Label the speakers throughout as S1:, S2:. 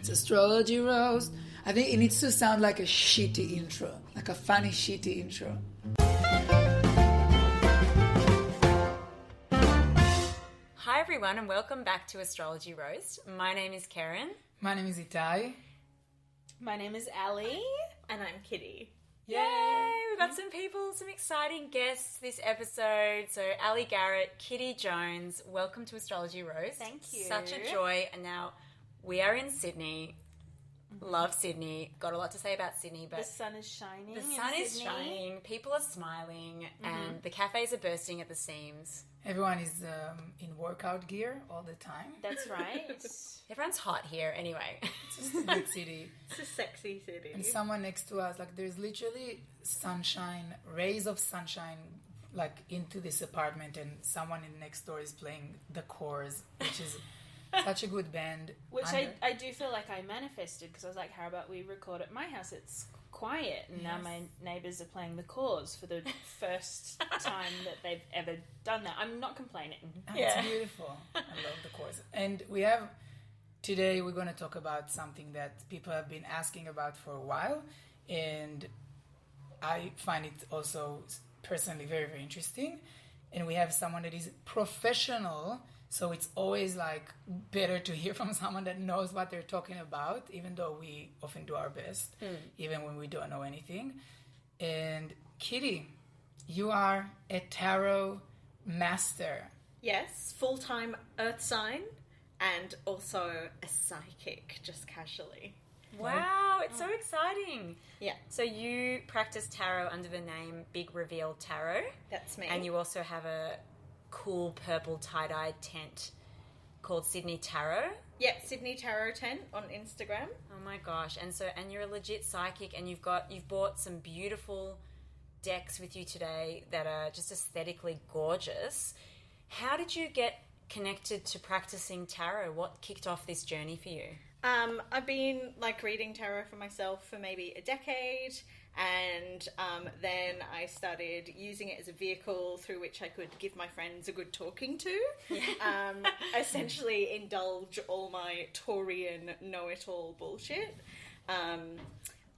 S1: It's Astrology Rose. I think it needs to sound like a shitty intro, like a funny shitty intro.
S2: Hi everyone and welcome back to Astrology Roast. My name is Karen.
S1: My name is Itai.
S3: My name is Ali.
S4: And I'm Kitty.
S2: Yay! We've got some people, some exciting guests this episode. So Ali Garrett, Kitty Jones, welcome to Astrology Roast.
S3: Thank you.
S2: Such a joy. And now we are in Sydney. Love Sydney. Got a lot to say about Sydney, but
S3: the sun is shining.
S2: The sun is shining. People are smiling, and the cafes are bursting at the seams.
S1: Everyone is in workout gear all the time.
S3: That's right.
S2: Everyone's hot here anyway.
S1: It's just a good city.
S4: It's a sexy city.
S1: And someone next to us, like there's literally sunshine, rays of sunshine, like into this apartment, and someone in next door is playing the Corrs, which is such a good band.
S3: Which I do feel like I manifested, because I was like, how about we record at my house? It's quiet. And now my neighbours are playing the Corrs for the first time that they've ever done that. I'm not complaining.
S1: It's beautiful. I love the Corrs. And today we're going to talk about something that people have been asking about for a while. And I find it also personally very, very interesting. And we have someone that is professional. So it's always like better to hear from someone that knows what they're talking about, even though we often do our best, even when we don't know anything. And Kitty, you are a tarot master.
S4: Yes, full-time earth sign and also a psychic, just casually.
S2: Wow, it's so exciting.
S4: Yeah.
S2: So you practice tarot under the name Big Reveal Tarot.
S4: That's me.
S2: And you also have a cool purple tie-dyed tent called Sydney Tarot.
S4: Yeah, Sydney Tarot tent on Instagram.
S2: Oh my gosh. And you're a legit psychic, and you've bought some beautiful decks with you today that are just aesthetically gorgeous. How did you get connected to practicing tarot? What kicked off this journey for you?
S4: I've been reading tarot for myself for maybe a decade, and then I started using it as a vehicle through which I could give my friends a good talking to. Essentially indulge all my Taurian know-it-all bullshit.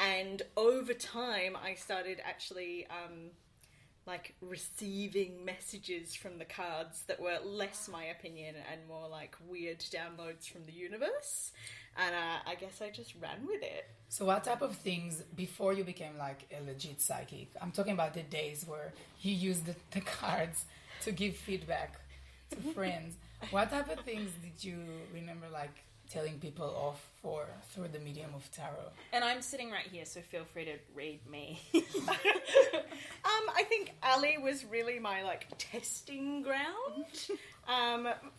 S4: And over time I started actually receiving messages from the cards that were less my opinion and more like weird downloads from the universe. And I guess I just ran with it.
S1: So what type of things, before you became like a legit psychic, I'm talking about the days where you used the cards to give feedback to friends. What type of things did you remember telling people off through the medium of tarot?
S3: And I'm sitting right here, so feel free to read me.
S4: I think Ali was really my testing ground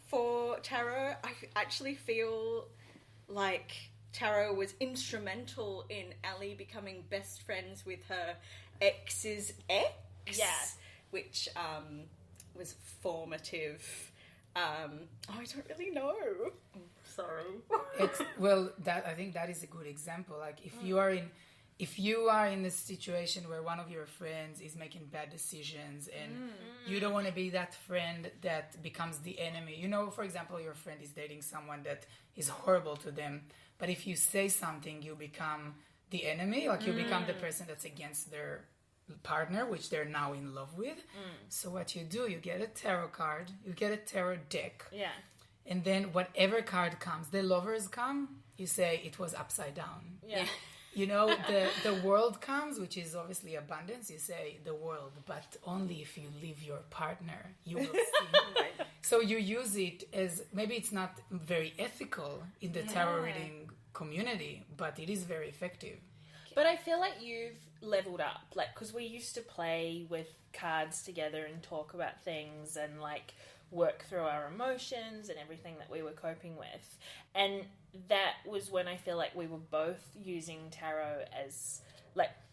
S4: for tarot. I actually feel like tarot was instrumental in Ali becoming best friends with her ex's ex.
S3: Yeah.
S4: Which was formative. I don't really know. Sorry.
S1: I think that is a good example. If you are in a situation where one of your friends is making bad decisions and you don't want to be that friend that becomes the enemy. For example, your friend is dating someone that is horrible to them, but if you say something, you become the enemy. You become the person that's against their partner, which they're now in love with. So what you do, you get a tarot card, you get a tarot deck.
S3: Yeah.
S1: And then whatever card comes, the lovers come, you say it was upside down.
S3: Yeah.
S1: The world comes, which is obviously abundance. You say the world, but only if you leave your partner, you will see. So you use it as, maybe it's not very ethical in the tarot reading community, but it is very effective.
S3: But I feel like you've leveled up, because we used to play with cards together and talk about things and work through our emotions and everything that we were coping with. And that was when I feel like we were both using tarot as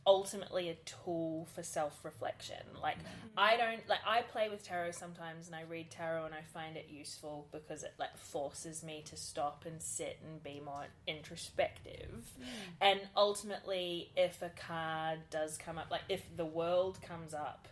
S3: ultimately a tool for self-reflection. I play with tarot sometimes and I read tarot and I find it useful because it forces me to stop and sit and be more introspective. And ultimately, if a card does come up, if the world comes up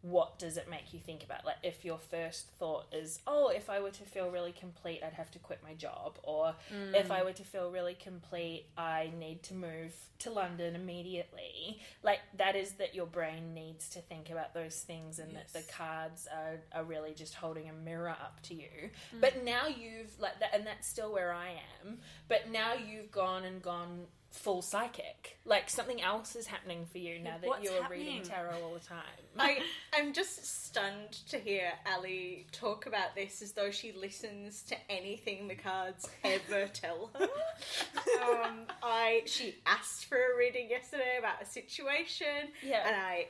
S3: what does it make you think about? Like, if your first thought is, oh, if I were to feel really complete, I'd have to quit my job. Or if I were to feel really complete, I need to move to London immediately. Like, that is that your brain needs to think about those things, and that the cards are really just holding a mirror up to you. But now you've, like, that, and that's still where I am, but now you've gone full psychic. Like, something else is happening for you now that you're reading tarot all the time.
S4: I'm just stunned to hear Ali talk about this as though she listens to anything the cards ever tell her. She asked for a reading yesterday about a situation, and I,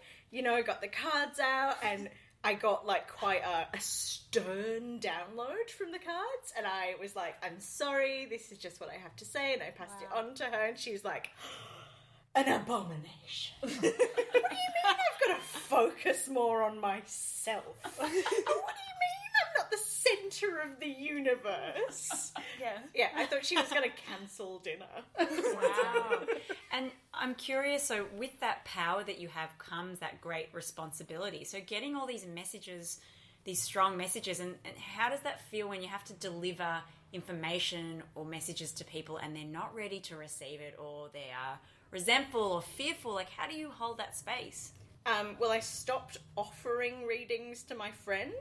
S4: got the cards out, and I got like quite a stern download from the cards, and I was like, I'm sorry, this is just what I have to say, and I passed it on to her, and she was like, an abomination. What do you mean I've got to focus more on myself? What do you mean I'm not the centre of the universe? Yeah, I thought she was going to cancel dinner.
S2: Wow. And I'm curious, so with that power that you have comes that great responsibility. So getting all these messages, these strong messages, and how does that feel when you have to deliver information or messages to people and they're not ready to receive it, or they are resentful or fearful? Like, how do you hold that space?
S4: Well, I stopped offering readings to my friends,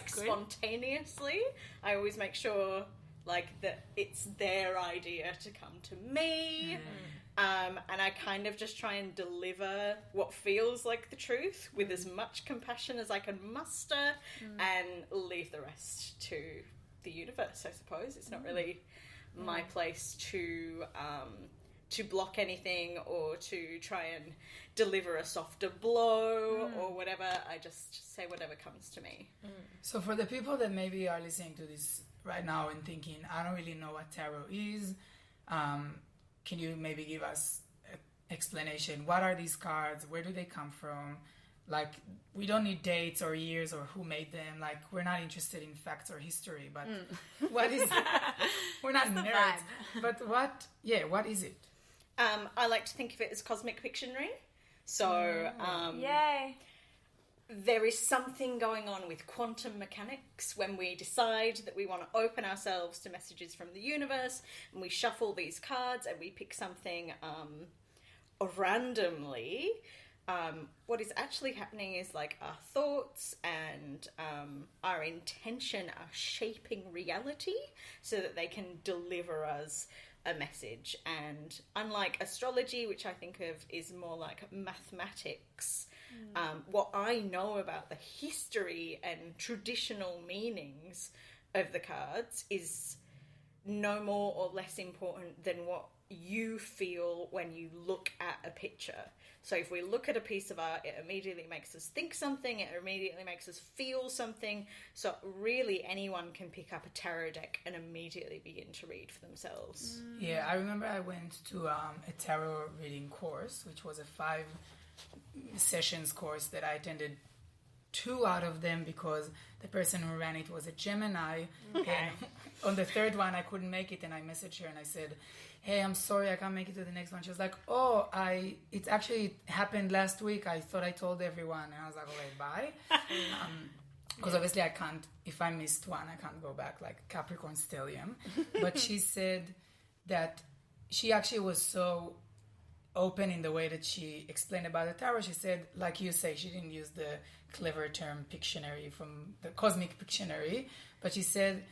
S4: spontaneously. I always make sure, that it's their idea to come to me. And I kind of just try and deliver what feels like the truth with as much compassion as I can muster, and leave the rest to the universe, I suppose. It's not really my place to block anything or to try and deliver a softer blow or whatever. I just say whatever comes to me.
S1: So for the people that maybe are listening to this right now and thinking, I don't really know what tarot is, can you maybe give us an explanation? What are these cards? Where do they come from? Like, we don't need dates or years or who made them. Like, we're not interested in facts or history, but what is it? We're not nerds. But what is it?
S4: I like to think of it as cosmic Pictionary. So,
S2: Yay!
S4: There is something going on with quantum mechanics when we decide that we want to open ourselves to messages from the universe, and we shuffle these cards and we pick something randomly. What is actually happening is, like, our thoughts and our intention are shaping reality so that they can deliver us a message. And unlike astrology, which I think of is more like mathematics, what I know about the history and traditional meanings of the cards is no more or less important than what you feel when you look at a picture. So if we look at a piece of art, it immediately makes us think something, it immediately makes us feel something. So really anyone can pick up a tarot deck and immediately begin to read for themselves.
S1: Yeah, I remember I went to a tarot reading course, which was a 5 sessions course that I attended 2 out of them because the person who ran it was a Gemini. And on the 3rd one, I couldn't make it, and I messaged her and I said, hey, I'm sorry, I can't make it to the next one. She was like, it actually happened last week. I thought I told everyone. And I was like, okay, bye. Because obviously I can't, if I missed one, I can't go back, like Capricorn Stellium. But she said that she actually was so open in the way that she explained about the tarot. She said, like you say, she didn't use the clever term Pictionary from the cosmic Pictionary, but she said,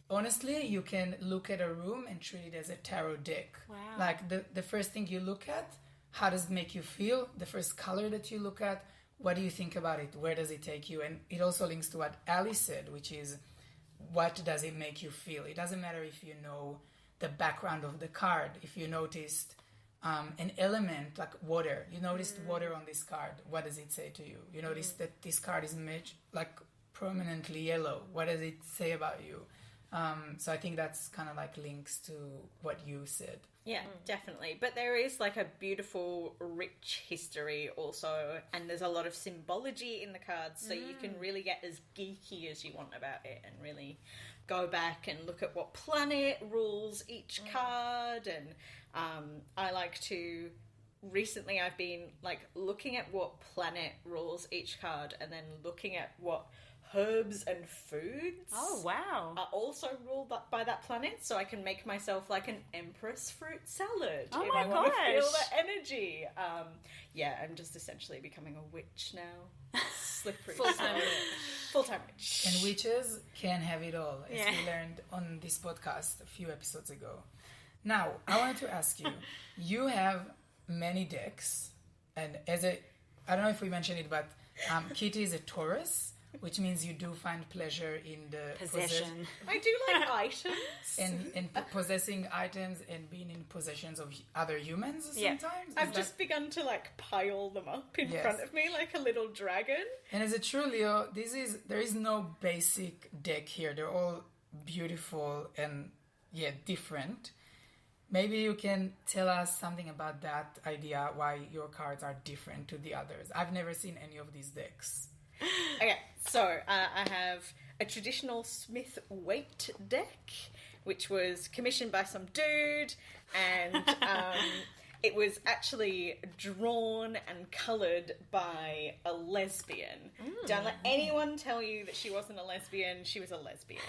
S1: honestly, you can look at a room and treat it as a tarot deck.
S2: Wow.
S1: Like the first thing you look at, how does it make you feel? The first color that you look at, what do you think about it? Where does it take you? And it also links to what Ali said, which is, what does it make you feel? It doesn't matter if you know the background of the card. If you noticed an element like water, you noticed water on this card, what does it say to you? You noticed that this card is prominently yellow. What does it say about you? So I think that's kind of like links to what you said.
S4: Yeah, definitely. But there is like a beautiful, rich history also, and there's a lot of symbology in the cards, so you can really get as geeky as you want about it and really go back and look at what planet rules each card. And I like to recently I've been like looking at what planet rules each card, and then looking at what herbs and foods
S2: Oh, wow.
S4: are also ruled by that planet, so I can make myself like an empress fruit salad
S2: Oh
S4: if
S2: my
S4: I want to feel
S2: gosh.
S4: that energy. Yeah, I'm just essentially becoming a witch now. Slippery.
S3: Full-time witch.
S4: Full-time witch.
S1: And witches can have it all, as
S2: Yeah.
S1: we learned on this podcast a few episodes ago. Now, I wanted to ask you, you have many decks, and I don't know if we mentioned it, but Kitty is a Taurus, which means you do find pleasure in the
S2: Possession.
S4: I do like items.
S1: in possessing items and being in possessions of other humans
S2: Yeah.
S1: sometimes.
S4: I've
S1: Is
S4: just begun to like pile them up in
S1: Yes.
S4: front of me like a little dragon.
S1: And as a true Leo, there is no basic deck here. They're all beautiful and different. Maybe you can tell us something about that idea, why your cards are different to the others. I've never seen any of these decks.
S4: Okay, so I have a traditional Smith Waite deck, which was commissioned by some dude, and it was actually drawn and coloured by a lesbian. Don't let anyone tell you that she wasn't a lesbian. She was a lesbian.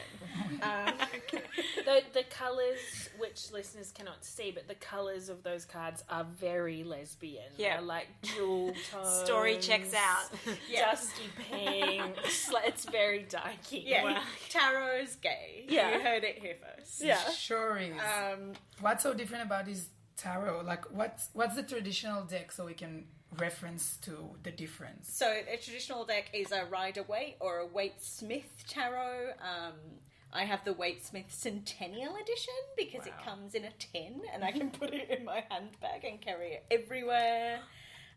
S3: The colours, which listeners cannot see, but the colours of those cards are very lesbian.
S2: Yeah.
S3: They're like jewel tones.
S2: Story checks out.
S3: Dusty pinks. It's very darky.
S4: Yeah,
S2: Wow.
S4: Tarot's gay.
S3: Yeah.
S4: You heard it here first.
S3: Yeah.
S1: Sure is. What's so different about this tarot? Like, what's the traditional deck so we can reference to the difference?
S4: So a traditional deck is a Rider-Waite or a Waite-Smith tarot. I have the Waite-Smith Centennial Edition because it comes in a tin and I can put it in my handbag and carry it everywhere.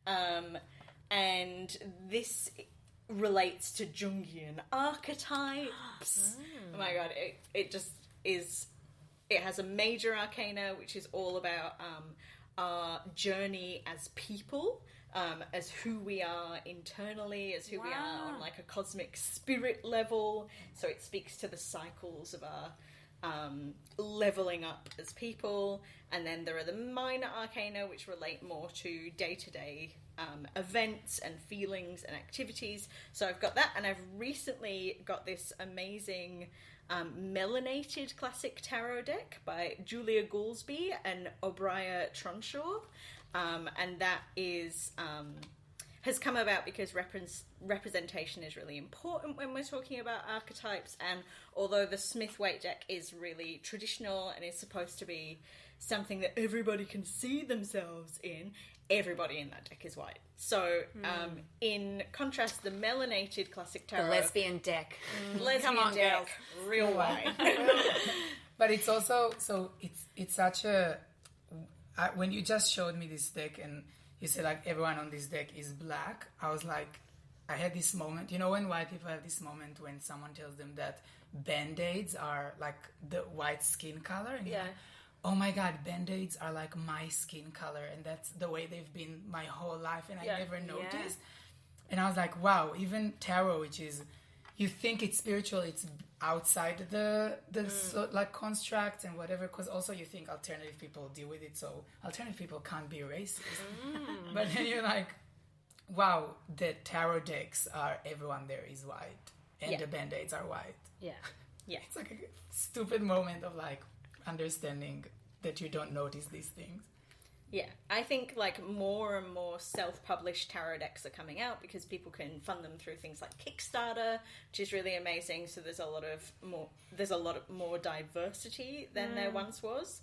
S4: And this relates to Jungian archetypes. Oh my god, it just is... It has a major arcana, which is all about our journey as people, as who we are internally, as who we are on like a cosmic spirit level. So it speaks to the cycles of our leveling up as people. And then there are the minor arcana, which relate more to day-to-day events and feelings and activities. So I've got that, and I've recently got this amazing... melanated classic tarot deck by Julia Goolsby and O'Brien Tronshaw, and that is has come about because representation is really important when we're talking about archetypes. And although the Smith-Waite deck is really traditional and is supposed to be something that everybody can see themselves in, everybody in that deck is white. So, in contrast, the melanated classic
S2: The
S4: tarot...
S2: lesbian deck.
S4: lesbian
S2: Come on,
S4: deck,
S2: girls.
S4: real white.
S1: But it's also it's such a when you just showed me this deck and you said like everyone on this deck is black, I was like, I had this moment, you know, when white people have this moment when someone tells them that band-aids are like the white skin color, and you're
S3: Yeah.
S1: like, oh my god, band-aids are like my skin color, and that's the way they've been my whole life, and I
S3: Yeah.
S1: never noticed. And I was like, wow, even tarot, which is, you think it's spiritual, it's outside the like construct and whatever, because also you think alternative people deal with it, so alternative people can't be racist. But then you're like, wow, the tarot decks are, everyone there is white, and
S4: Yeah.
S1: the band-aids are white.
S3: Yeah.
S4: Yeah.
S1: It's like a stupid moment of like understanding that you don't notice these things.
S4: Yeah, I think like more and more self-published tarot decks are coming out because people can fund them through things like Kickstarter, which is really amazing. So there's a lot of more diversity than there once was.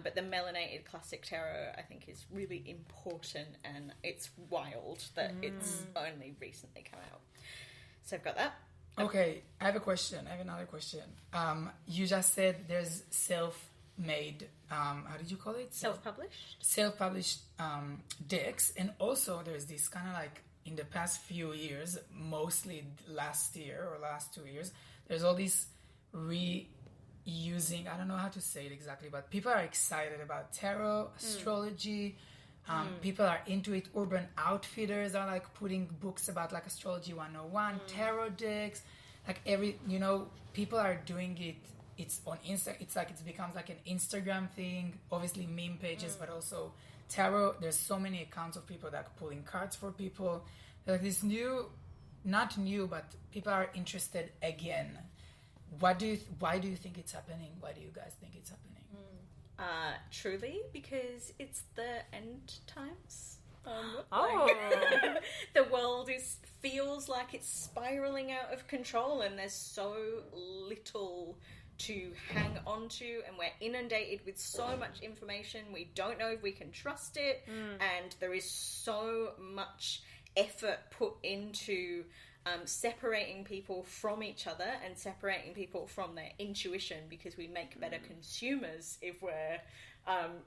S4: But the melanated classic tarot, I think, is really important, and it's wild that it's only recently come out. So I've got that.
S1: Okay, I have a question. I have another question. You just said there's self-made, how did you call it? Self-published decks, and also there's this kind of like, in the past few years, mostly last year or last 2 years, there's all this reusing, I don't know how to say it exactly, but people are excited about tarot, astrology, people are into it. Urban Outfitters are like putting books about like Astrology 101, tarot decks, like people are doing it it's on Insta. It's like it becomes like an Instagram thing. Obviously, meme pages, but also tarot. There's so many accounts of people that are pulling cards for people. Like this new, not new, but people are interested again. Why do you think it's happening? Why do you guys think it's happening?
S4: Truly, because it's the end times.
S2: Oh.
S4: The world feels like it's spiraling out of control, and there's so little to hang on to, and we're inundated with so much information. We don't know if we can trust it, and there is so much effort put into separating people from each other and separating people from their intuition, because we make better consumers if we're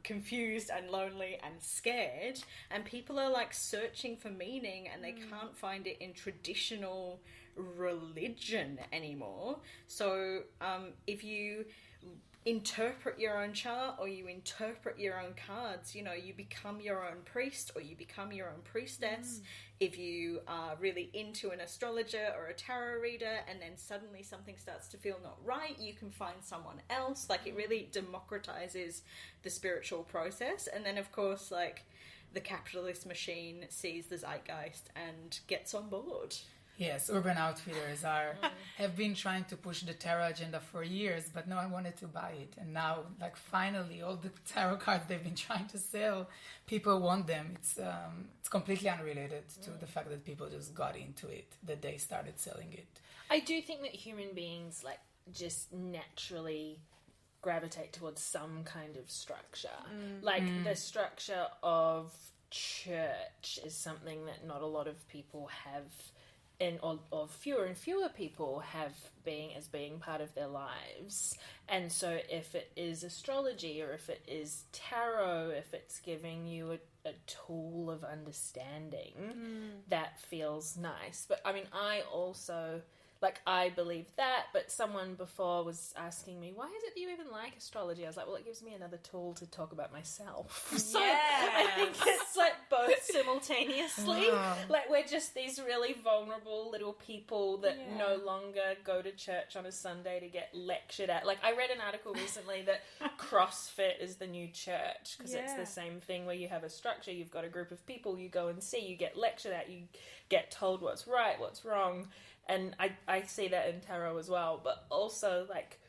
S4: confused and lonely and scared, and people are like searching for meaning and they can't find it in traditional religion anymore. So if you interpret your own chart or you interpret your own cards, you know, you become your own priest or you become your own priestess. If you are really into an astrologer or a tarot reader and then suddenly something starts to feel not right, you can find someone else. Like, it really democratizes the spiritual process. And then, of course, like, the capitalist machine sees the zeitgeist and gets on board.
S1: Yes, Urban Outfitters have been trying to push the tarot agenda for years, but no one wanted to buy it. And now, like, finally, all the tarot cards they've been trying to sell, people want them. It's completely unrelated to the fact that people just got into it, that they started selling it.
S3: I do think that human beings, like, just naturally gravitate towards some kind of structure. Like, the structure of church is something that not a lot of people have, or fewer and fewer people have being part of their lives. And so if it is astrology or if it is tarot, if it's giving you a tool of understanding, that feels nice. But I mean, I also, like, I believe that, but someone before was asking me, why is it that you even like astrology? I was like, well, it gives me another tool to talk about myself. So I think it's like both simultaneously. Like, we're just these really vulnerable little people that no longer go to church on a Sunday to get lectured at. Like, I read an article recently that CrossFit is the new church, because it's the same thing where you have a structure, you've got a group of people, you go and see, you get lectured at, you get told what's right, what's wrong. And I see that in tarot as well, but also, like,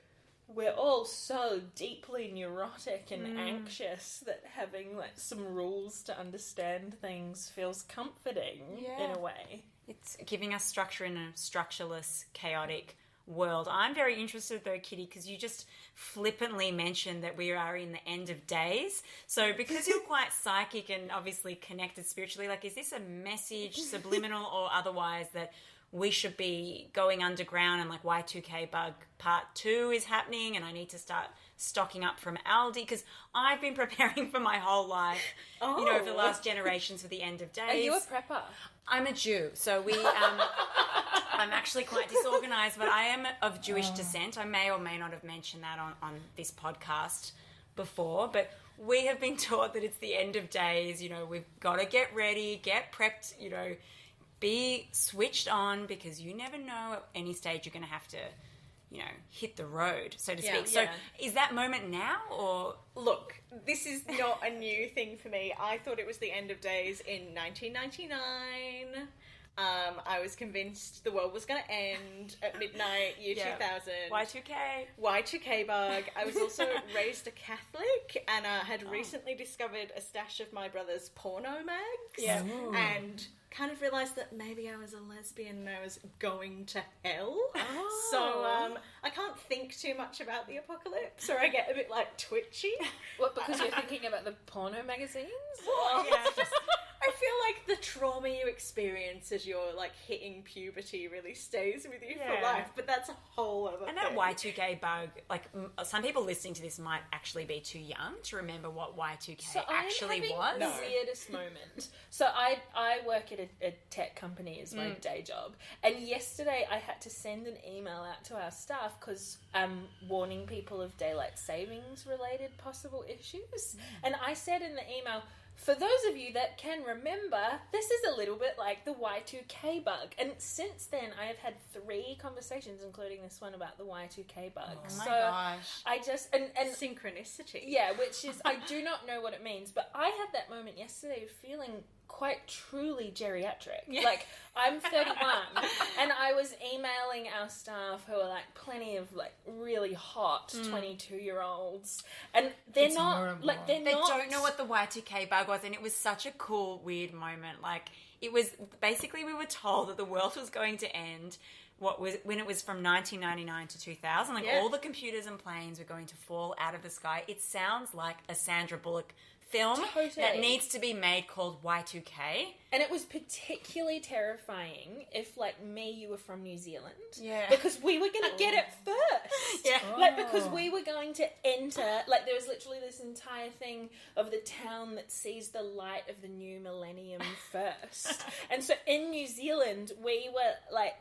S3: we're all so deeply neurotic and anxious that having, like, some rules to understand things feels comforting in a way.
S2: It's giving us structure in a structureless, chaotic world. I'm very interested, though, Kitty, because you just flippantly mentioned that we are in the end of days. So because you're quite psychic and obviously connected spiritually, like, is this a message, subliminal or otherwise, that we should be going underground, and like Y2K Bug Part 2 is happening and I need to start stocking up from Aldi? Because I've been preparing for my whole life, you know, for the last generations for the end of days.
S3: Are you a prepper?
S2: I'm a Jew, so I'm actually quite disorganized, but I am of Jewish descent. I may or may not have mentioned that on this podcast before, but we have been taught that it's the end of days. You know, we've got to get ready, get prepped, you know, be switched on, because you never know at any stage you're going to have to, you know, hit the road, so to speak. So is that moment now, or?
S4: Look, this is not a new thing for me. I thought it was the end of days in 1999. I was convinced the world was going to end at midnight, year 2000. Y2K Bug. I was also raised a Catholic, and had recently discovered a stash of my brother's porno mags. And kind of realised that maybe I was a lesbian and I was going to hell. So I can't think too much about the apocalypse, or I get a bit, like, twitchy.
S3: What, because you're thinking about the porno magazines?
S4: I feel like the trauma you experience as you're, like, hitting puberty really stays with you for life, but that's a whole other thing.
S2: And that Y2K Bug, like, some people listening to this might actually be too young to remember what Y2K actually was.
S3: The weirdest moment. So I work at a tech company as my day job, and yesterday I had to send an email out to our staff because I'm warning people of daylight savings related possible issues. And I said in the email, for those of you that can remember, this is a little bit like the Y2K bug. And since then, I have had 3 conversations, including this one, about the Y2K bug.
S2: Oh my gosh.
S3: I just... And
S4: synchronicity.
S3: Yeah, which is... I do not know what it means, but I had that moment yesterday of feeling quite truly geriatric.
S2: Yeah.
S3: Like, I'm 31, and I was emailing our staff who are, like, plenty of, like, really hot 22-year-olds, and they're not...
S1: horrible.
S3: Like,
S2: They don't know what the Y2K bug was, and it was such a cool, weird moment. Like, it was... Basically, we were told that the world was going to end... when it was from 1999 to 2000, like all the computers and planes were going to fall out of the sky. It sounds like a Sandra Bullock film that needs to be made called Y2K.
S3: And it was particularly terrifying if, like, you were from New Zealand.
S2: Yeah.
S3: Because we were going to get it first.
S2: Yeah.
S3: Like, because we were going to enter... Like, there was literally this entire thing of the town that sees the light of the new millennium first. And so in New Zealand, we were, like...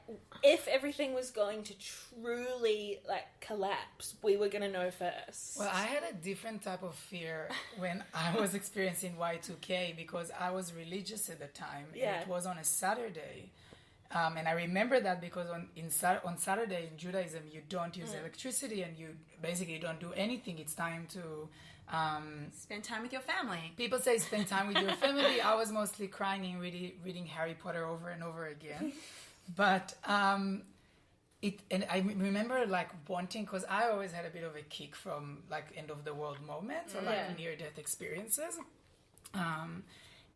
S3: If everything was going to truly, like, collapse, we were going to know first.
S1: Well, I had a different type of fear when I was experiencing Y2K because I was religious at the time.
S3: Yeah.
S1: And it was on a Saturday. And I remember that because on Saturday in Judaism, you don't use electricity and you basically don't do anything. It's time to...
S2: Spend time with your family.
S1: People say spend time with your family. I was mostly crying and reading Harry Potter over and over again. But and I remember like wanting, because I always had a bit of a kick from like end of the world moments or like near death experiences.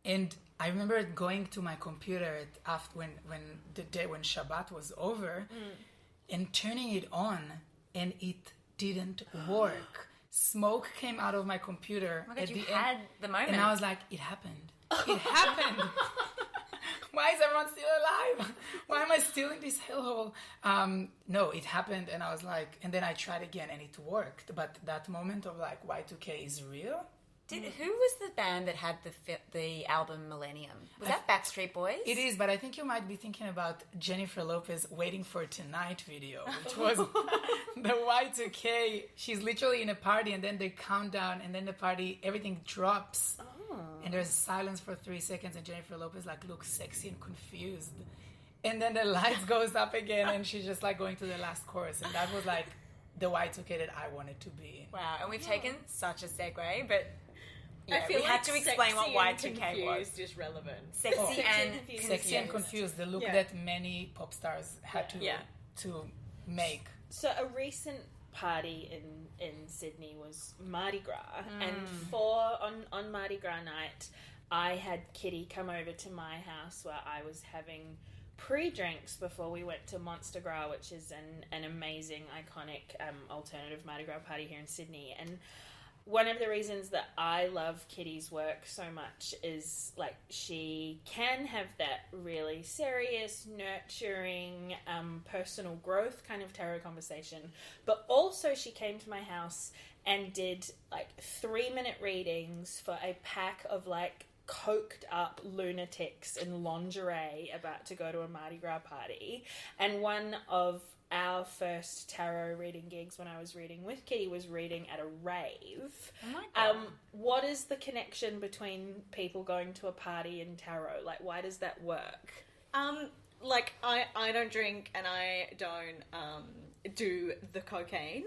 S1: And I remember going to my computer after when the day when Shabbat was over and turning it on, and it didn't work. Smoke came out of my computer.
S2: Oh my God,
S1: at
S2: you
S1: the
S2: had
S1: end,
S2: the moment.
S1: and I was like, it happened. It happened. Why is everyone still alive? Why am I still in this hellhole? No, it happened, and I was like, and then I tried again, and it worked. But that moment of like Y2K is real.
S2: Who was the band that had the album Millennium? Was that Backstreet Boys?
S1: It is, but I think you might be thinking about Jennifer Lopez Waiting for Tonight video, which was the Y2K. She's literally in a party, and then they count down, and then the party, everything drops. And there's silence for 3 seconds, and Jennifer Lopez like looks sexy and confused. And then the lights goes up again, and she's just like going to the last chorus. And that was like the Y2K that I wanted to be.
S2: Wow, and we've taken such a segue, but yeah,
S4: I feel
S2: we had to explain what Y2K was.
S4: Is relevant.
S2: Sexy
S1: And confused, the look that many pop stars had to make.
S3: So a recent party in Sydney was Mardi Gras, and on Mardi Gras night, I had Kitty come over to my house where I was having pre-drinks before we went to Monster Gras, which is an amazing, iconic alternative Mardi Gras party here in Sydney. And one of the reasons that I love Kitty's work so much is, like, she can have that really serious, nurturing, personal growth kind of tarot conversation, but also she came to my house and did, like, 3-minute readings for a pack of, like, coked up lunatics in lingerie about to go to a Mardi Gras party. And one of our first tarot reading gigs when I was reading with Kitty was reading at a rave.
S2: Oh my God.
S3: What is the connection between people going to a party and tarot? Like, why does that work?
S4: Like, I don't drink and I don't do the cocaine.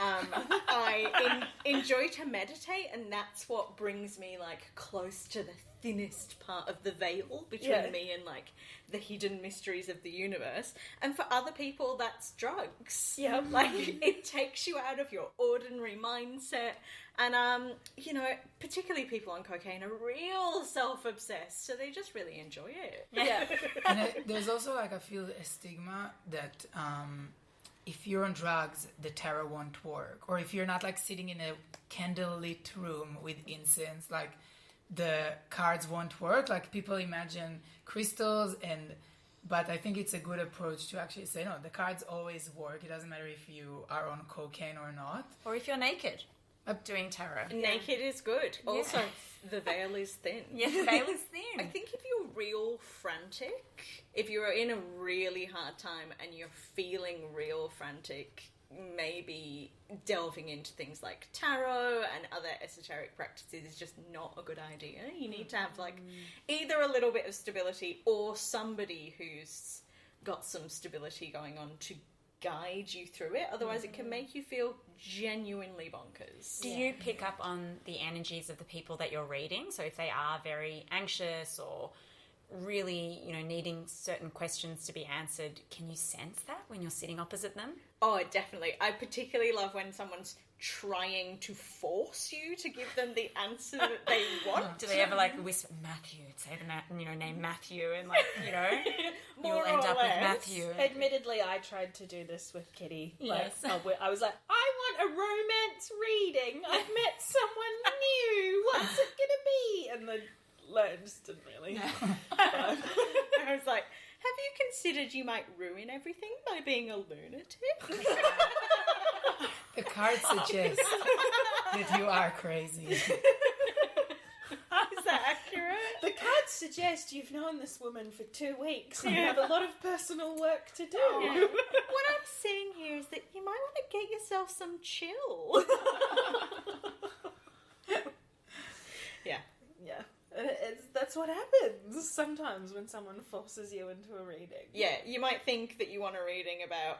S4: I enjoy to meditate, and that's what brings me, like, close to the thinnest part of the veil between me and, like, the hidden mysteries of the universe. And for other people, that's drugs.
S3: Yeah.
S4: Like, it takes you out of your ordinary mindset. And, you know, particularly people on cocaine are real self-obsessed, so they just really enjoy it.
S3: Yeah.
S1: And there's also, like, I feel a stigma that if you're on drugs, the tarot won't work. Or if you're not, like, sitting in a candlelit room with incense, like, the cards won't work. Like, people imagine crystals, but I think it's a good approach to actually say, no, the cards always work. It doesn't matter if you are on cocaine or not.
S2: Or if you're naked doing tarot.
S4: Naked is good. Also, the veil is thin.
S2: Yeah, the veil is thin.
S4: I think if you're real frantic, if you're in a really hard time and you're feeling real frantic, maybe delving into things like tarot and other esoteric practices is just not a good idea. You need to have like either a little bit of stability or somebody who's got some stability going on to guide you through it. Otherwise it can make you feel genuinely bonkers.
S2: Do you pick up on the energies of the people that you're reading? So if they are very anxious or really, needing certain questions to be answered, can you sense that when you're sitting opposite them?
S4: Oh, definitely. I particularly love when someone's trying to force you to give them the answer that they want.
S2: Do they ever whisper Matthew, say the name Matthew, and you'll end up with Matthew?
S3: Admittedly, I tried to do this with Kitty.
S2: Yes.
S3: I was like, I want a romance reading. I've met someone new. What's it gonna be? And the just didn't really.
S4: I was like, have you considered you might ruin everything by being a lunatic?
S1: The card suggests that you are crazy.
S4: Is that accurate?
S3: The cards suggest you've known this woman for 2 weeks and you have a lot of personal work to do.
S4: What I'm saying here is that you might want to get yourself some chill. Yeah.
S3: That's what happens sometimes when someone forces you into a reading.
S4: Yeah, you might think that you want a reading about,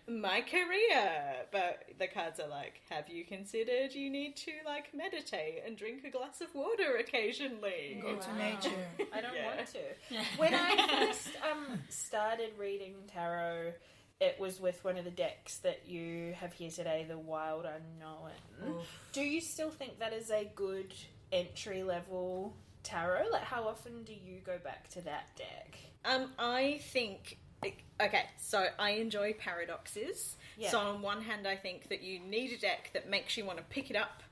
S4: my career, but the cards are like, have you considered you need to, meditate and drink a glass of water occasionally?
S1: Go to nature.
S3: I don't want to. When I first started reading tarot, it was with one of the decks that you have here today, the Wild Unknown. Oof. Do you still think that is a good entry-level tarot? How often do you go back to that deck?
S4: I think... Okay, so I enjoy paradoxes.
S3: Yeah.
S4: So on one hand, I think that you need a deck that makes you want to pick it up.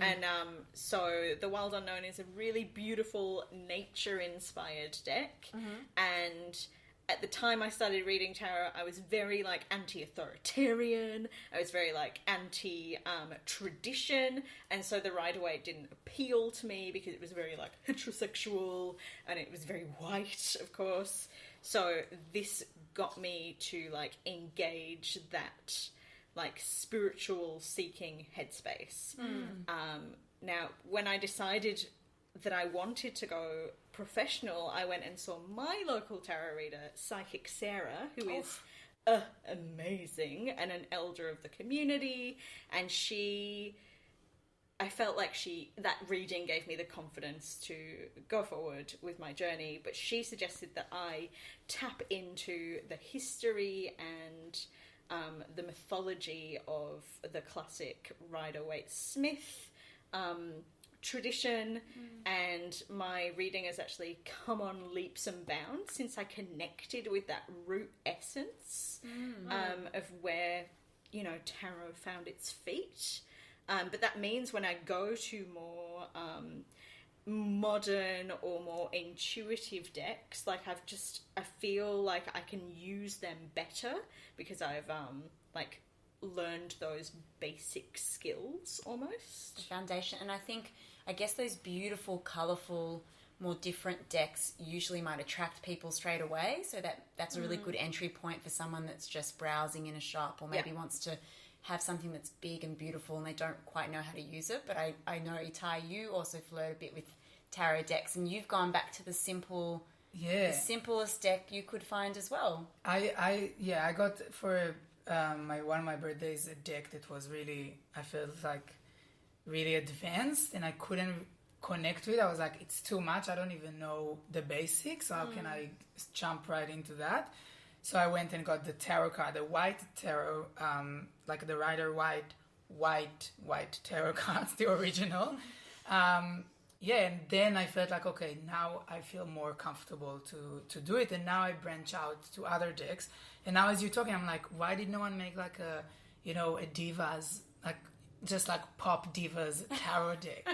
S4: And so the Wild Unknown is a really beautiful nature-inspired deck. And at the time I started reading tarot, I was very, anti-authoritarian. I was very, anti-tradition. And so the Rider-Waite didn't appeal to me because it was very, heterosexual. And it was very white, of course. So this got me to, engage that, spiritual seeking headspace. Now, when I decided that I wanted to go professional, I went and saw my local tarot reader, Psychic Sarah, who is amazing and an elder of the community. And I felt like that reading gave me the confidence to go forward with my journey, but she suggested that I tap into the history and the mythology of the classic Rider-Waite-Smith tradition, and my reading has actually come on leaps and bounds since I connected with that root essence of where, tarot found its feet. But that means when I go to more modern or more intuitive decks, I feel like I can use them better because I've learned those basic skills almost.
S2: The foundation. And I guess those beautiful, colourful, more different decks usually might attract people straight away. So that's a really good entry point for someone that's just browsing in a shop or maybe wants to have something that's big and beautiful and they don't quite know how to use it. But I know, Itai, you also flirt a bit with tarot decks and you've gone back to the the simplest deck you could find as well.
S1: I got for one of my birthdays a deck that was really, I felt really advanced and I couldn't connect with it. I was like, it's too much. I don't even know the basics. So how can I jump right into that? So I went and got the tarot card, the white tarot, the Rider-Waite white tarot cards, the original. And then I felt like, okay, now I feel more comfortable to do it. And now I branch out to other decks. And now as you're talking, I'm like, why did no one make a divas, pop divas tarot deck?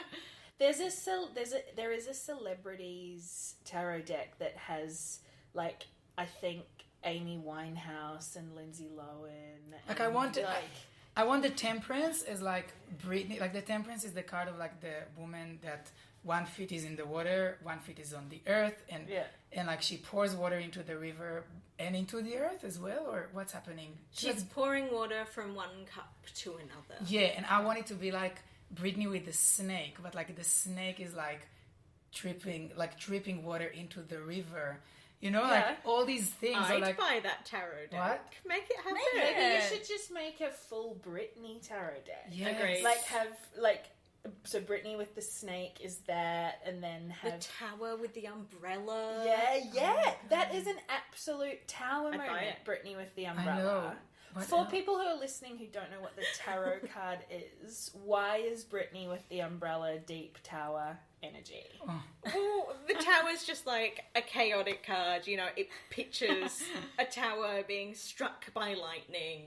S3: There is a celebrities tarot deck that has, I think, Amy Winehouse and Lindsay Lohan.
S1: I want to... I want the Temperance as like Britney. Like the Temperance is the card of like the woman that 1 foot is in the water, 1 foot is on the earth, and like she pours water into the river and into the earth as well, or what's happening?
S4: She's pouring water from one cup to another.
S1: Yeah, and I want it to be like Britney with the snake, but like the snake is like dripping water into the river. You know, like all these things
S4: I'd
S1: are like
S4: buy that tarot deck.
S1: What?
S4: Make it happen.
S3: Maybe you should just make a full Britney tarot deck.
S1: Yes.
S4: Agreed.
S3: Like have like so Britney with the snake is that, and then have
S4: The tower with the umbrella.
S3: that is an absolute tower
S4: I'd buy
S3: moment.
S4: it.
S3: Britney with the
S1: I
S3: umbrella.
S1: know. What
S3: For
S1: else?
S3: people who are listening who don't know what the tarot card is, why is Britney with the umbrella deep tower energy?
S4: Well, the tower's just like a chaotic card. You know, it pictures a tower being struck by lightning,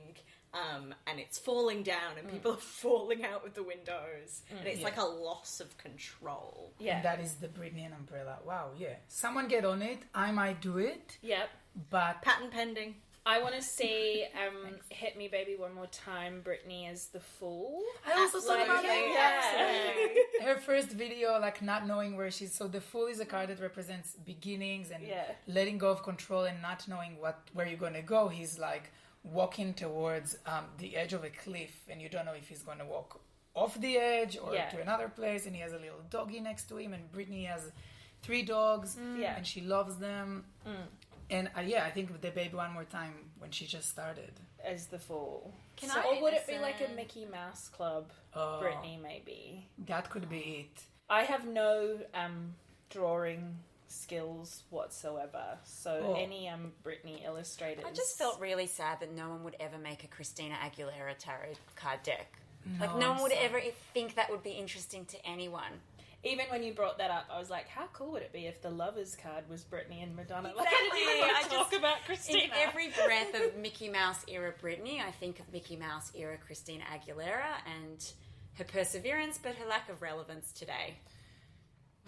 S4: and it's falling down, and people are falling out of the windows, and it's like a loss of control.
S3: Yeah.
S1: And that is the Britney and umbrella. Wow, yeah. Someone get on it. I might do it,
S3: Yep.
S1: but
S4: Patent pending.
S3: I want to see Hit Me Baby One More Time, Britney as the Fool.
S1: I also thought about
S4: Absolutely.
S1: that. Her first video, like not knowing where she's. So the Fool is a card that represents beginnings and letting go of control and not knowing where you're gonna go. He's like walking towards the edge of a cliff, and you don't know if he's gonna walk off the edge or to another place. And he has a little doggy next to him, and Britney has 3 dogs, and she loves them. And I think the Baby One More Time when she just started.
S3: As the Fool.
S2: Can
S3: or
S2: I
S3: would it be like a
S2: listen?
S3: Mickey Mouse Club
S1: Oh.
S3: Britney, maybe?
S1: That could be it.
S3: I have no drawing skills whatsoever, so any Britney illustrators.
S2: I just felt really sad that no one would ever make a Christina Aguilera tarot card deck. Like
S1: No,
S2: no
S1: I'm
S2: one would
S1: sorry.
S2: ever think that would be interesting to anyone.
S3: Even when you brought that up, I was like, how cool would it be if the Lovers card was Britney and Madonna? Like,
S2: Exactly.
S3: I didn't even
S2: I
S3: talk
S2: just-
S3: about Christina.
S2: In every breath of Mickey Mouse era Britney, I think of Mickey Mouse era Christina Aguilera and her perseverance, but her lack of relevance today.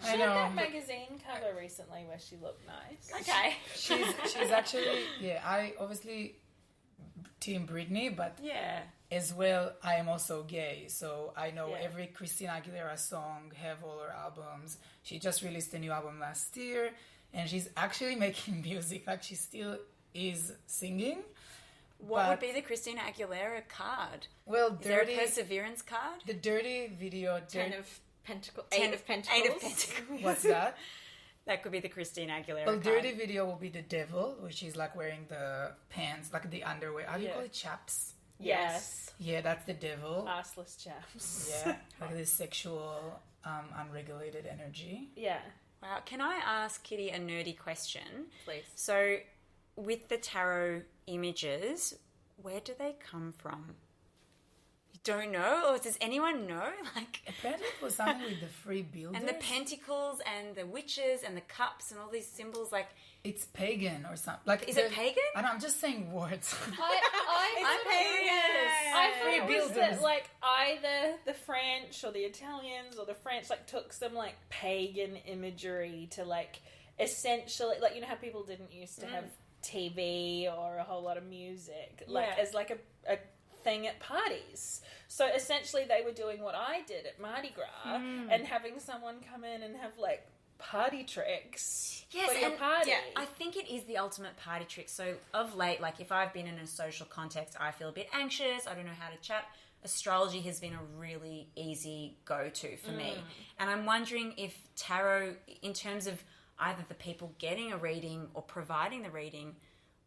S1: I
S3: She
S1: know.
S3: had that magazine cover recently where she looked nice.
S2: Okay.
S1: She's actually I obviously team Britney, but
S2: Yeah.
S1: as well I am also gay, so I know
S3: Yeah.
S1: every Christina Aguilera song, have all her albums. She just released a new album last year, and she's actually making music. Like she still is singing.
S2: What
S1: but,
S2: would be the Christina Aguilera card?
S1: well,
S2: Is there a
S1: dirty
S2: perseverance card?
S1: the dirty video?
S4: Ten of Pentacles.
S2: Ten-
S4: Eight of Pentacles.
S2: 8 of Pentacles.
S1: What's that?
S2: That could be the Christina Aguilera
S1: Well,
S2: card.
S1: dirty video will be the devil, which is like wearing the pants, like the underwear. How do you
S3: Yeah.
S1: call it? Chaps.
S3: Yes.
S1: Yeah, that's the devil.
S3: Arseless chaps.
S1: Yeah, like this sexual, unregulated energy.
S3: Yeah.
S2: Wow. Can I ask Kitty a nerdy question?
S4: Please.
S2: So, with the tarot images, where do they come from? You don't know? Or does anyone know? Like,
S1: Apparently, it was something with the free builders.
S2: and the pentacles and the witches and the cups and all these symbols, like,
S1: It's pagan or something. Like,
S2: is it pagan?
S1: I know, I'm just saying words.
S3: I thought
S1: Free
S3: it was
S1: builders.
S3: that, like, either the French or the Italians or the French, like, took some, like, pagan imagery to, like, essentially, like, you know how people didn't used to have TV or a whole lot of music, like,
S2: Yeah.
S3: as, like, a thing at parties. So, essentially, they were doing what I did at Mardi Gras and having someone come in and have, like, party tricks
S2: Yes,
S3: for your
S2: and
S3: party.
S2: I think it is the ultimate party trick. So of late, like if I've been in a social context, I feel a bit anxious, I don't know how to chat. Astrology has been a really easy go-to for me. And I'm wondering if tarot, in terms of either the people getting a reading or providing the reading,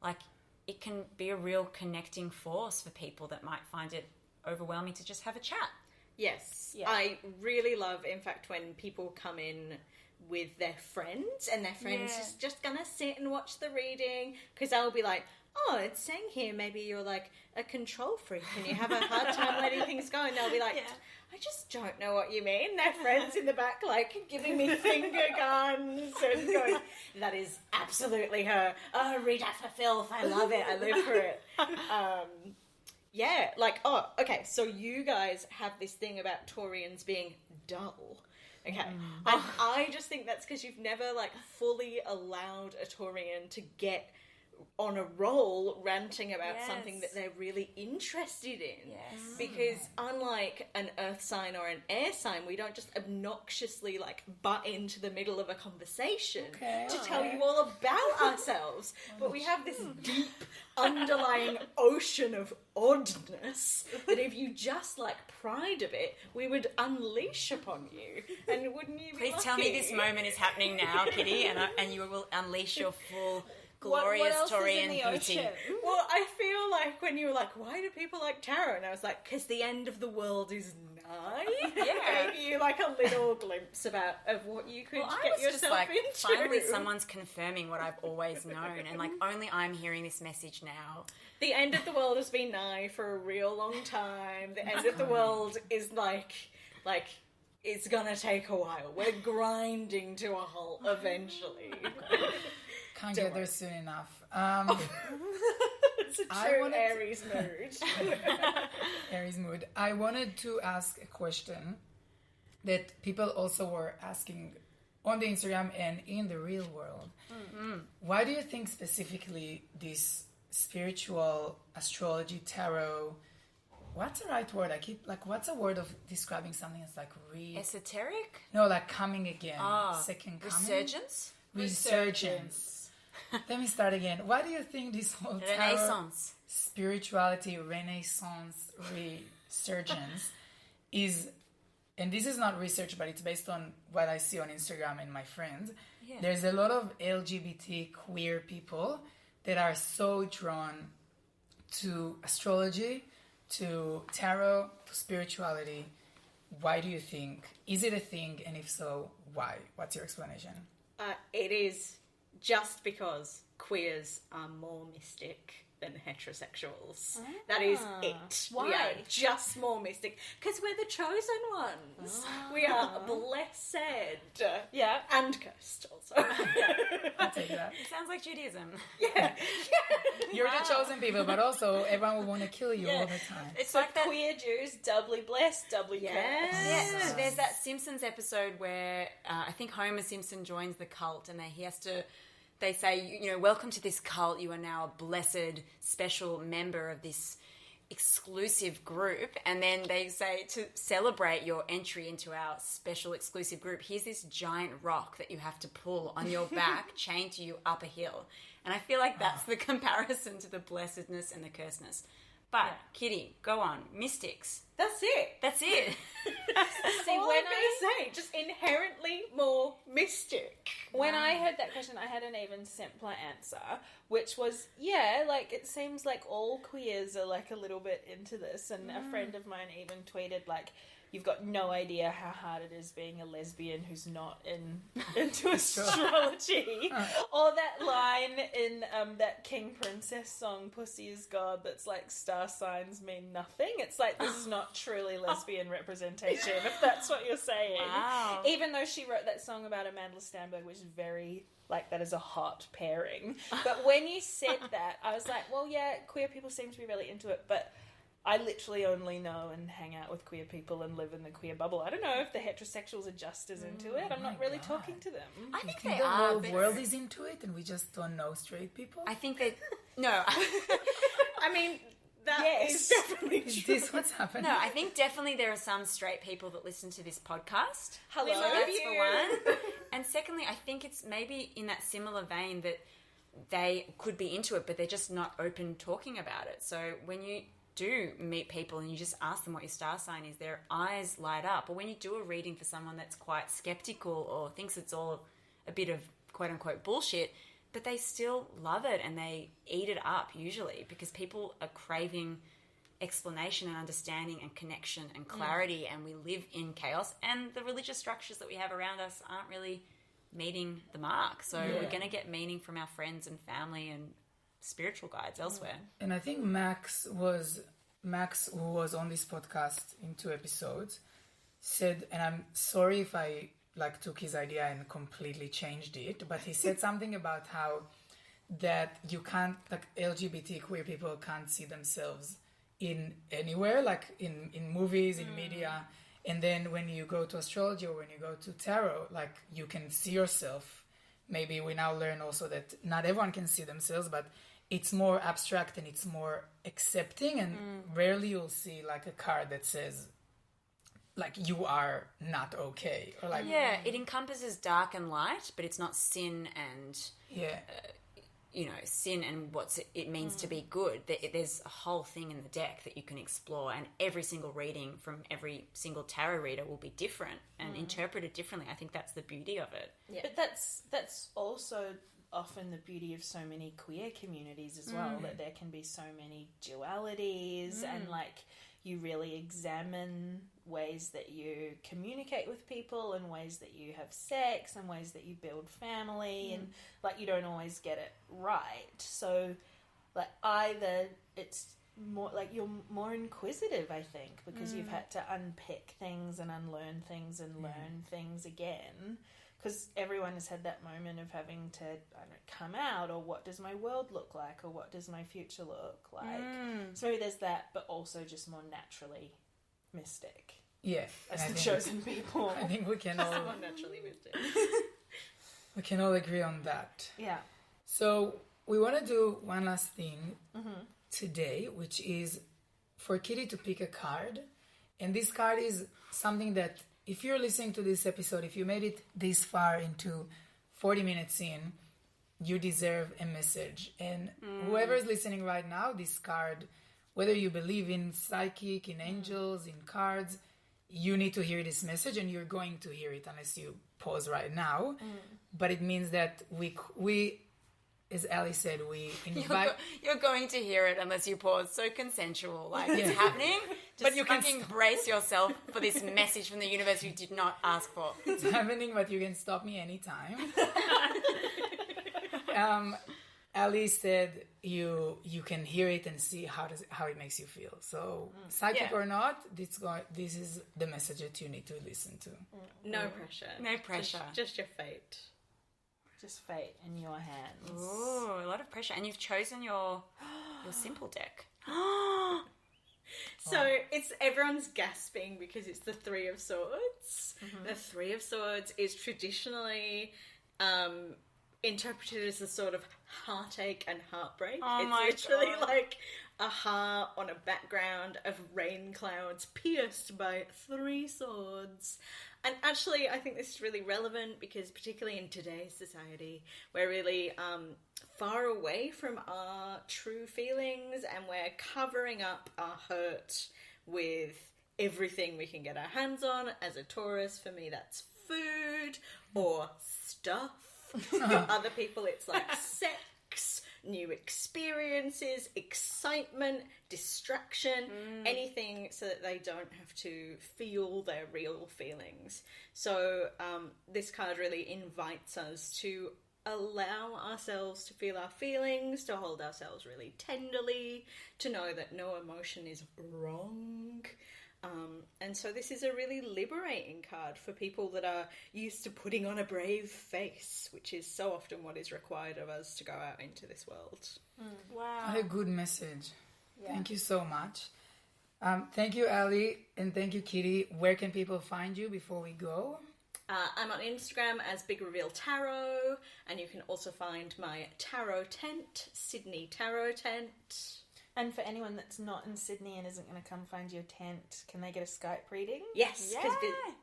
S2: like it can be a real connecting force for people that might find it overwhelming to just have a chat.
S4: Yes.
S3: Yeah.
S4: I really love, in fact, when people come in with their friends and their friends
S2: Yeah.
S4: is just gonna sit and watch the reading because they'll be like, oh, it's saying here maybe you're like a control freak and you have a hard time letting things go, and they'll be like, I just don't know what you mean. Their friends in the back like giving me finger guns and going, that is absolutely her. Oh, read out for filth. I love it. I live for it. Yeah, like, oh, okay, so you guys have this thing about Taurians being dull. Okay. And I just think that's because you've never, like, fully allowed a Taurian to get on a roll ranting about
S2: Yes.
S4: something that they're really interested in.
S2: Yes.
S4: Because unlike an earth sign or an air sign, we don't just obnoxiously like butt into the middle of a conversation to tell you all about ourselves. But we have this deep underlying ocean of oddness that if you just like pried a bit, we would unleash upon you. And wouldn't you be
S2: Please
S4: lucky?
S2: tell me this moment is happening now, Kitty, and you will unleash your full glorious
S3: what else is in
S2: Taurian
S3: the
S2: beauty.
S3: ocean?
S4: Well, I feel like when you were like, why do people like tarot? And I was like, because the end of the world is nigh.
S2: Yeah.
S4: Gave you like a little glimpse of what you could
S2: Well, I
S4: get
S2: was just
S4: yourself
S2: like,
S4: into.
S2: finally someone's confirming what I've always known, and like only I'm hearing this message now.
S4: The end of the world has been nigh for a real long time. The end of the world is like it's gonna take a while. We're grinding to a halt eventually.
S1: Can't
S4: Don't
S1: get there
S4: worry.
S1: soon enough.
S4: It's a
S1: I
S4: true
S1: wanted to-
S4: Aries mood.
S1: Aries mood. I wanted to ask a question that people also were asking on the Instagram and in the real world. Why do you think specifically this spiritual astrology, tarot, what's the right word? I keep like, what's a word of describing something that's like
S2: Esoteric?
S1: no, like coming again,
S2: Ah,
S1: second coming,
S2: resurgence?
S1: resurgence. Let me start again. Why do you think this whole tarot,
S2: Renaissance?
S1: spirituality, renaissance, resurgence is, and this is not research, but it's based on what I see on Instagram and my friends.
S2: Yeah.
S1: There's a lot of LGBT queer people that are so drawn to astrology, to tarot, to spirituality. Why do you think? Is it a thing? And if so, why? What's your explanation?
S4: It is just because queers are more mystic than heterosexuals. That is it. We
S3: Why?
S4: are just more mystic. Because we're the chosen ones. We are blessed.
S3: Yeah.
S4: And cursed also.
S1: I'll take that.
S2: It sounds like Judaism.
S4: yeah.
S1: You're the chosen people, but also everyone will want to kill you all the time.
S2: It's like that.
S3: Queer Jews, doubly blessed, doubly cursed.
S2: Yeah, so there's that Simpsons episode where I think Homer Simpson joins the cult, and they say, you know, welcome to this cult. You are now a blessed, special member of this exclusive group. And then they say, to celebrate your entry into our special exclusive group, here's this giant rock that you have to pull on your back, chained to you up a hill. And I feel like that's the comparison to the blessedness and the cursedness. But, Kitty, go on. Mystics.
S4: That's it.
S2: That's it.
S3: See,
S4: All
S3: when
S4: I'm going to say, just inherently more mystic.
S3: When I heard that question, I had an even simpler answer, which was, yeah, like, it seems like all queers are, like, a little bit into this, and a friend of mine even tweeted, like, you've got no idea how hard it is being a lesbian who's not into astrology. Or that line in that King Princess song, Pussy is God, that's like, star signs mean nothing. It's like, this is not truly lesbian representation, if that's what you're saying.
S2: Wow.
S3: Even though she wrote that song about Amanda Stenberg, which is very, like, that is a hot pairing. But when you said that, I was like, well, yeah, queer people seem to be really into it, but I literally only know and hang out with queer people and live in the queer bubble. I don't know if the heterossexuals are just as into it. I'm not really talking to them.
S2: I
S1: You
S2: think
S1: think
S2: they
S1: the
S2: are.
S1: whole
S2: but
S1: world is into it and we just don't know straight people?
S2: I think they... No.
S4: I mean, that
S3: Yes.
S4: is definitely
S1: Is
S4: true.
S1: this what's happening?
S2: No, I think definitely there are some straight people that listen to this podcast.
S3: Hello.
S2: So that's for one. And secondly, I think it's maybe in that similar vein that they could be into it, but they're just not open talking about it. So when you do meet people and you just ask them what your star sign is, their eyes light up. Or when you do a reading for someone that's quite skeptical or thinks it's all a bit of quote-unquote bullshit, but they still love it and they eat it up usually because people are craving explanation and understanding and connection and clarity, and we live in chaos, and the religious structures that we have around us aren't really meeting the mark. So we're going to get meaning from our friends and family and spiritual guides elsewhere.
S1: And I think Max, who was on this podcast in 2 episodes, said, and I'm sorry if I took his idea and completely changed it, but he said something about how that you can't, LGBT queer people can't see themselves in anywhere, in movies, in media, and then when you go to astrology or when you go to tarot, you can see yourself. Maybe we now learn also that not everyone can see themselves, but it's more abstract and it's more accepting, and rarely you'll see like a card that says like you are not okay, or like
S2: it encompasses dark and light, but it's not sin and sin and what it means to be good. There's a whole thing in the deck that you can explore, and every single reading from every single tarot reader will be different and interpreted differently. I think that's the beauty of it.
S3: Yeah. But that's also often the beauty of so many queer communities as well, that there can be so many dualities and like you really examine ways that you communicate with people and ways that you have sex and ways that you build family and like you don't always get it right. So like either it's more like you're more inquisitive, I think, because you've had to unpick things and unlearn things and learn things again. Because everyone has had that moment of having to, come out, or what does my world look like, or what does my future look like. So maybe there's that, but also just more naturally mystic.
S1: Yeah,
S3: as the chosen people.
S1: I think we can all
S4: More naturally mystic.
S1: we can all agree on that.
S3: Yeah.
S1: So we want to do one last thing today, which is for Kitty to pick a card, and this card is something that, if you're listening to this episode, if you made it this far into 40 minutes in, you deserve a message. And whoever is listening right now, this card, whether you believe in psychic, in angels, in cards, you need to hear this message, and you're going to hear it unless you pause right now. But it means that we as Ali said, we invite...
S2: You're going to hear it unless you pause. So consensual. Like, it's happening. Just
S1: But you can
S2: fucking brace yourself for this message from the universe you did not ask for.
S1: It's happening, but you can stop me anytime. Ali said you can hear it and see how it makes you feel. So psychic or not, this is the message that you need to listen to.
S4: No pressure.
S2: No pressure.
S4: Just your fate.
S3: Just fate in your hands.
S2: Ooh, a lot of pressure. And you've chosen your simple deck.
S4: So it's everyone's gasping because it's the Three of Swords. The Three of Swords is traditionally interpreted as a sort of heartache and heartbreak. It's literally like a heart on a background of rain clouds pierced by three swords. And actually, I think this is really relevant because particularly in today's society, we're really far away from our true feelings, and we're covering up our hurt with everything we can get our hands on. As a Taurus, for me, that's food or stuff. For other people, it's like sex, new experiences, excitement, distraction, anything so that they don't have to feel their real feelings. So this card really invites us to allow ourselves to feel our feelings, to hold ourselves really tenderly, to know that no emotion is wrong. And so this is a really liberating card for people that are used to putting on a brave face, which is so often what is required of us to go out into this world.
S2: Wow.
S1: What a good message. Yeah. Thank you so much. Thank you, Ali, and thank you, Kitty. Where can people find you before we go?
S4: I'm on Instagram as Big Reveal Tarot, and you can also find my tarot tent, Sydney Tarot Tent.
S3: And for anyone that's not in Sydney and isn't going to come find your tent, can they get a Skype reading?
S4: Yes, because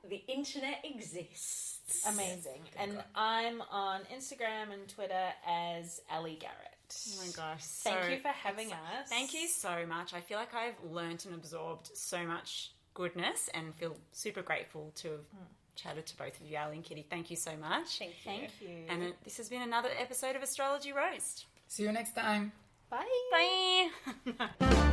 S4: the internet exists.
S3: Amazing. And I'm on Instagram and Twitter as Ali Garrett.
S2: Oh my gosh.
S3: Thank you for having us.
S2: Thank you so much. I feel like I've learnt and absorbed so much goodness and feel super grateful to have chatted to both of you, Ali and Kitty. Thank you so much.
S3: Thank you.
S2: And this has been another episode of Astrology Roast.
S1: See you next time.
S3: Bye.
S2: Bye.